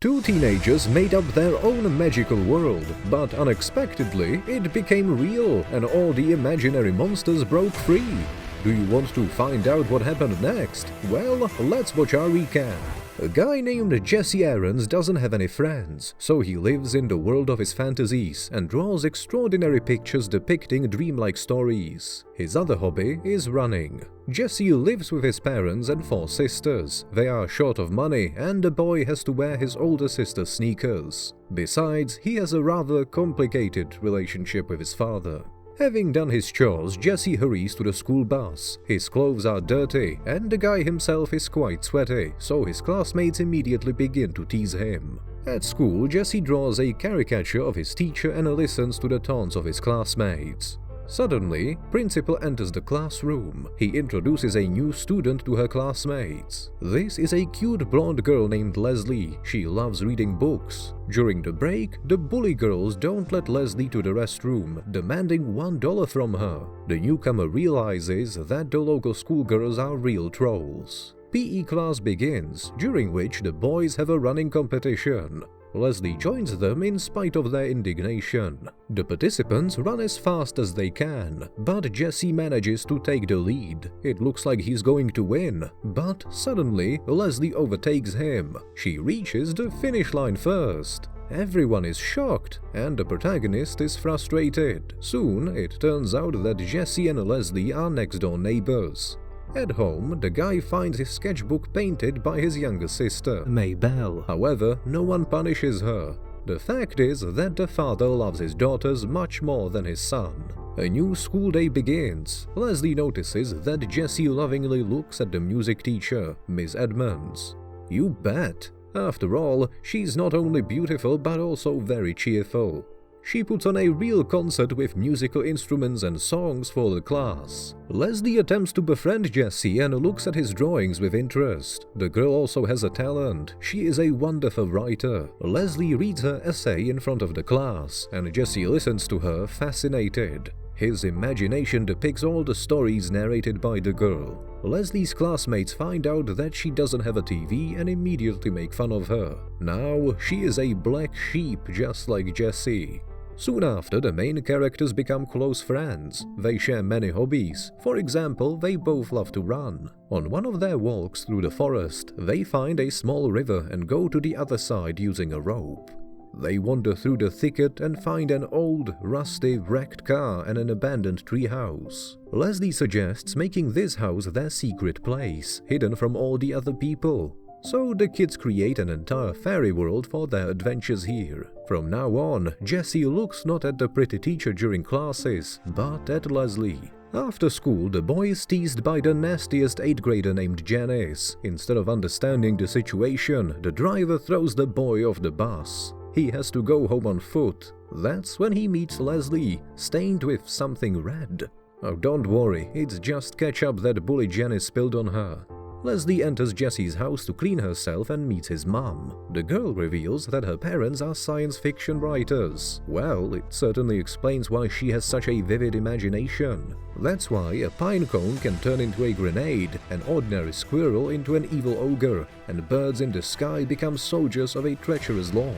Two teenagers made up their own magical world, but unexpectedly, it became real and all the imaginary monsters broke free. Do you want to find out what happened next? Well, let's watch our recap. A guy named Jesse Aarons doesn't have any friends, so he lives in the world of his fantasies and draws extraordinary pictures depicting dreamlike stories. His other hobby is running. Jesse lives with his parents and 4 sisters. They are short of money and the boy has to wear his older sister's sneakers. Besides, he has a rather complicated relationship with his father. Having done his chores, Jesse hurries to the school bus. His clothes are dirty, and the guy himself is quite sweaty, so his classmates immediately begin to tease him. At school, Jesse draws a caricature of his teacher and listens to the taunts of his classmates. Suddenly, Principal enters the classroom. He introduces a new student to her classmates. This is a cute blonde girl named Leslie. She loves reading books. During the break, the bully girls don't let Leslie to the restroom, demanding $1 from her. The newcomer realizes that the local schoolgirls are real trolls. PE class begins, during which the boys have a running competition. Leslie joins them in spite of their indignation. The participants run as fast as they can, but Jesse manages to take the lead. It looks like he's going to win, but suddenly Leslie overtakes him. She reaches the finish line first. Everyone is shocked, and the protagonist is frustrated. Soon, it turns out that Jesse and Leslie are next-door neighbors. At home, the guy finds his sketchbook painted by his younger sister, Maybelle. However, no one punishes her. The fact is that the father loves his daughters much more than his son. A new school day begins. Leslie notices that Jesse lovingly looks at the music teacher, Miss Edmonds. You bet. After all, she's not only beautiful but also very cheerful. She puts on a real concert with musical instruments and songs for the class. Leslie attempts to befriend Jesse and looks at his drawings with interest. The girl also has a talent. She is a wonderful writer. Leslie reads her essay in front of the class, and Jesse listens to her, fascinated. His imagination depicts all the stories narrated by the girl. Leslie's classmates find out that she doesn't have a TV and immediately make fun of her. Now, she is a black sheep just like Jesse. Soon after, the main characters become close friends. They share many hobbies. For example, they both love to run. On one of their walks through the forest, they find a small river and go to the other side using a rope. They wander through the thicket and find an old, rusty, wrecked car and an abandoned treehouse. Leslie suggests making this house their secret place, hidden from all the other people. So the kids create an entire fairy world for their adventures here. From now on, Jesse looks not at the pretty teacher during classes, but at Leslie. After school, the boy is teased by the nastiest 8th grader named Janice. Instead of understanding the situation, the driver throws the boy off the bus. He has to go home on foot. That's when he meets Leslie, stained with something red. Oh, don't worry, it's just ketchup that bully Janice spilled on her. Leslie enters Jesse's house to clean herself and meets his mom. The girl reveals that her parents are science fiction writers. Well, it certainly explains why she has such a vivid imagination. That's why a pine cone can turn into a grenade, an ordinary squirrel into an evil ogre, and birds in the sky become soldiers of a treacherous lord.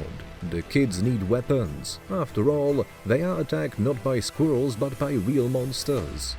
The kids need weapons. After all, they are attacked not by squirrels but by real monsters.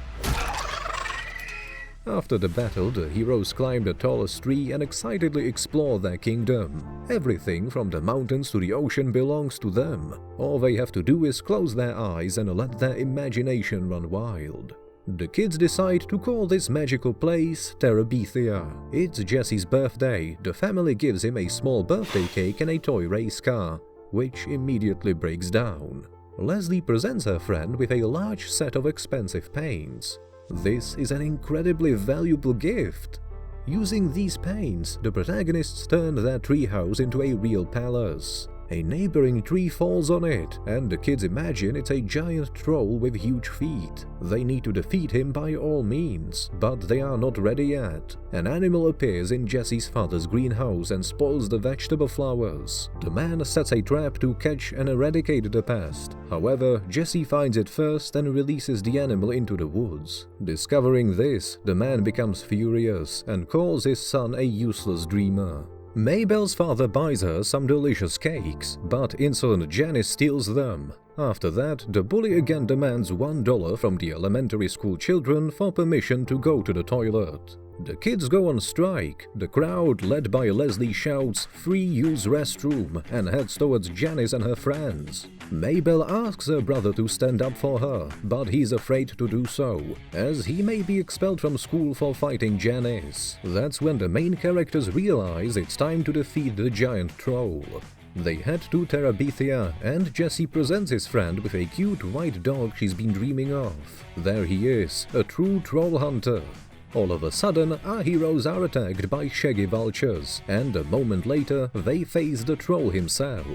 After the battle, the heroes climb the tallest tree and excitedly explore their kingdom. Everything from the mountains to the ocean belongs to them. All they have to do is close their eyes and let their imagination run wild. The kids decide to call this magical place Terabithia. It's Jesse's birthday. The family gives him a small birthday cake and a toy race car, which immediately breaks down. Leslie presents her friend with a large set of expensive paints. This is an incredibly valuable gift. Using these paints, the protagonists turn their treehouse into a real palace. A neighboring tree falls on it, and the kids imagine it's a giant troll with huge feet. They need to defeat him by all means, but they are not ready yet. An animal appears in Jesse's father's greenhouse and spoils the vegetable flowers. The man sets a trap to catch and eradicate the pest. However, Jesse finds it first and releases the animal into the woods. Discovering this, the man becomes furious and calls his son a useless dreamer. Mabel's father buys her some delicious cakes, but insolent Janice steals them. After that, the bully again demands $1 from the elementary school children for permission to go to the toilet. The kids go on strike. The crowd, led by Leslie, shouts, "Free use restroom," and heads towards Janice and her friends. Mabel asks her brother to stand up for her, but he's afraid to do so, as he may be expelled from school for fighting Janice. That's when the main characters realize it's time to defeat the giant troll. They head to Terabithia, and Jesse presents his friend with a cute white dog she's been dreaming of. There he is, a true troll hunter. All of a sudden, our heroes are attacked by shaggy vultures, and a moment later, they face the troll himself.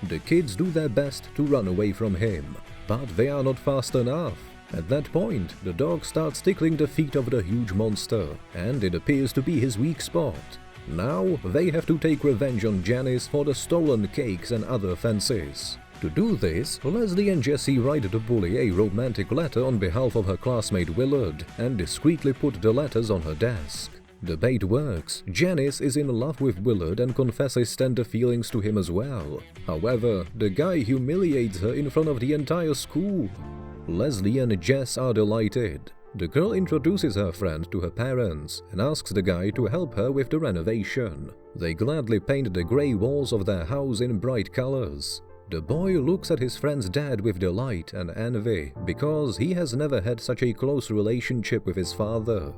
The kids do their best to run away from him, but they are not fast enough. At that point, the dog starts tickling the feet of the huge monster, and it appears to be his weak spot. Now, they have to take revenge on Janice for the stolen cakes and other offenses. To do this, Leslie and Jessie write the bully a romantic letter on behalf of her classmate Willard and discreetly put the letters on her desk. The bait works. Janice is in love with Willard and confesses tender feelings to him as well. However, the guy humiliates her in front of the entire school. Leslie and Jess are delighted. The girl introduces her friend to her parents and asks the guy to help her with the renovation. They gladly paint the grey walls of their house in bright colors. The boy looks at his friend's dad with delight and envy because he has never had such a close relationship with his father.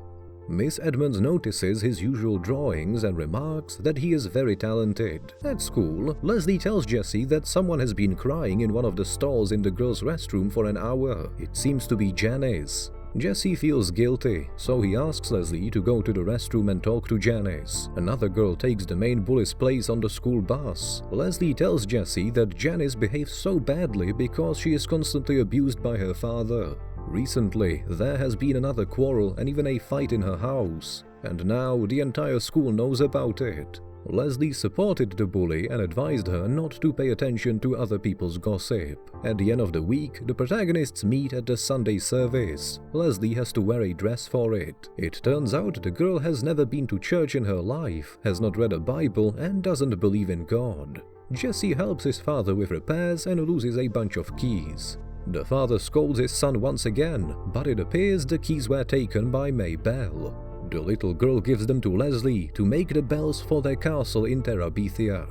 Miss Edmonds notices his usual drawings and remarks that he is very talented. At school, Leslie tells Jessie that someone has been crying in one of the stalls in the girls' restroom for an hour. It seems to be Janice. Jesse feels guilty, so he asks Leslie to go to the restroom and talk to Janice. Another girl takes the main bully's place on the school bus. Leslie tells Jessie that Janice behaves so badly because she is constantly abused by her father. Recently, there has been another quarrel and even a fight in her house, and now the entire school knows about it. Leslie supported the bully and advised her not to pay attention to other people's gossip. At the end of the week, the protagonists meet at the Sunday service. Leslie has to wear a dress for it. It turns out the girl has never been to church in her life, has not read a Bible, and doesn't believe in God. Jesse helps his father with repairs and loses a bunch of keys. The father scolds his son once again, but it appears the keys were taken by Mabel. The little girl gives them to Leslie to make the bells for their castle in Terabithia.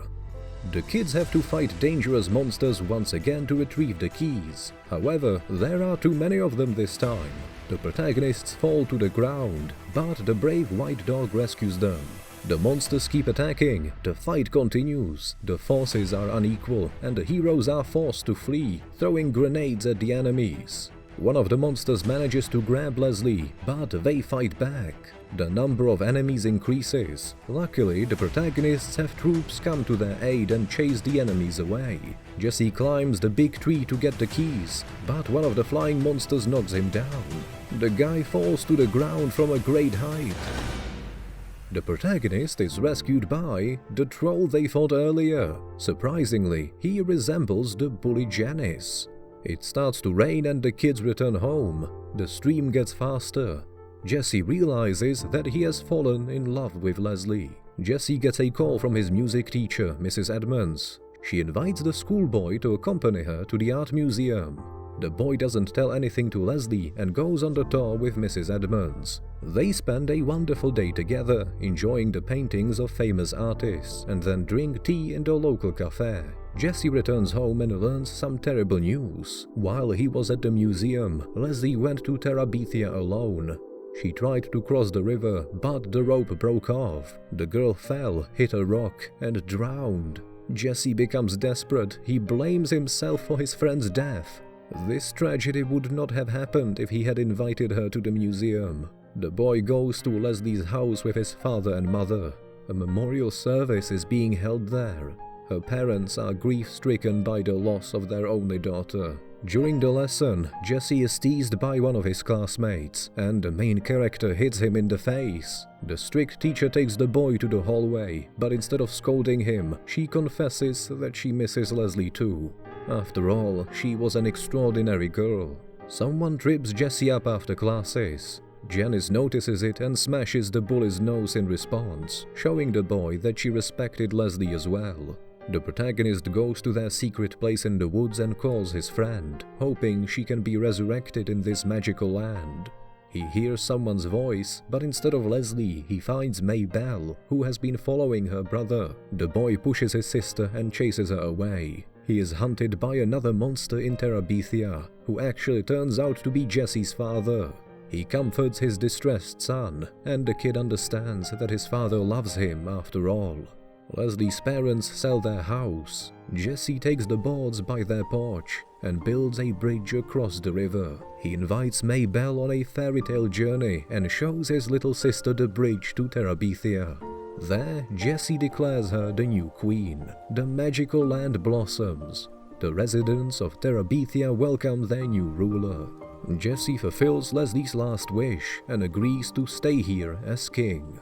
The kids have to fight dangerous monsters once again to retrieve the keys. However, there are too many of them this time. The protagonists fall to the ground, but the brave white dog rescues them. The monsters keep attacking, the fight continues, the forces are unequal, and the heroes are forced to flee, throwing grenades at the enemies. One of the monsters manages to grab Leslie, but they fight back. The number of enemies increases. Luckily, the protagonists have troops come to their aid and chase the enemies away. Jesse climbs the big tree to get the keys, but one of the flying monsters knocks him down. The guy falls to the ground from a great height. The protagonist is rescued by the troll they fought earlier. Surprisingly, he resembles the bully Janice. It starts to rain and the kids return home. The stream gets faster. Jesse realizes that he has fallen in love with Leslie. Jesse gets a call from his music teacher, Mrs. Edmonds. She invites the schoolboy to accompany her to the art museum. The boy doesn't tell anything to Leslie and goes on the tour with Mrs. Edmonds. They spend a wonderful day together, enjoying the paintings of famous artists, and then drink tea in the local cafe. Jesse returns home and learns some terrible news. While he was at the museum, Leslie went to Terabithia alone. She tried to cross the river, but the rope broke off. The girl fell, hit a rock, and drowned. Jesse becomes desperate. He blames himself for his friend's death. This tragedy would not have happened if he had invited her to the museum. The boy goes to Leslie's house with his father and mother. A memorial service is being held there. Her parents are grief-stricken by the loss of their only daughter. During the lesson, Jesse is teased by one of his classmates, and the main character hits him in the face. The strict teacher takes the boy to the hallway, but instead of scolding him, she confesses that she misses Leslie too. After all, she was an extraordinary girl. Someone trips Jesse up after classes. Janice notices it and smashes the bully's nose in response, showing the boy that she respected Leslie as well. The protagonist goes to their secret place in the woods and calls his friend, hoping she can be resurrected in this magical land. He hears someone's voice, but instead of Leslie, he finds Maybelle, who has been following her brother. The boy pushes his sister and chases her away. He is hunted by another monster in Terabithia, who actually turns out to be Jesse's father. He comforts his distressed son, and the kid understands that his father loves him after all. Leslie's parents sell their house. Jesse takes the boards by their porch and builds a bridge across the river. He invites Maybelle on a fairy tale journey and shows his little sister the bridge to Terabithia. There, Jesse declares her the new queen. The magical land blossoms. The residents of Terabithia welcome their new ruler. Jesse fulfills Leslie's last wish and agrees to stay here as king.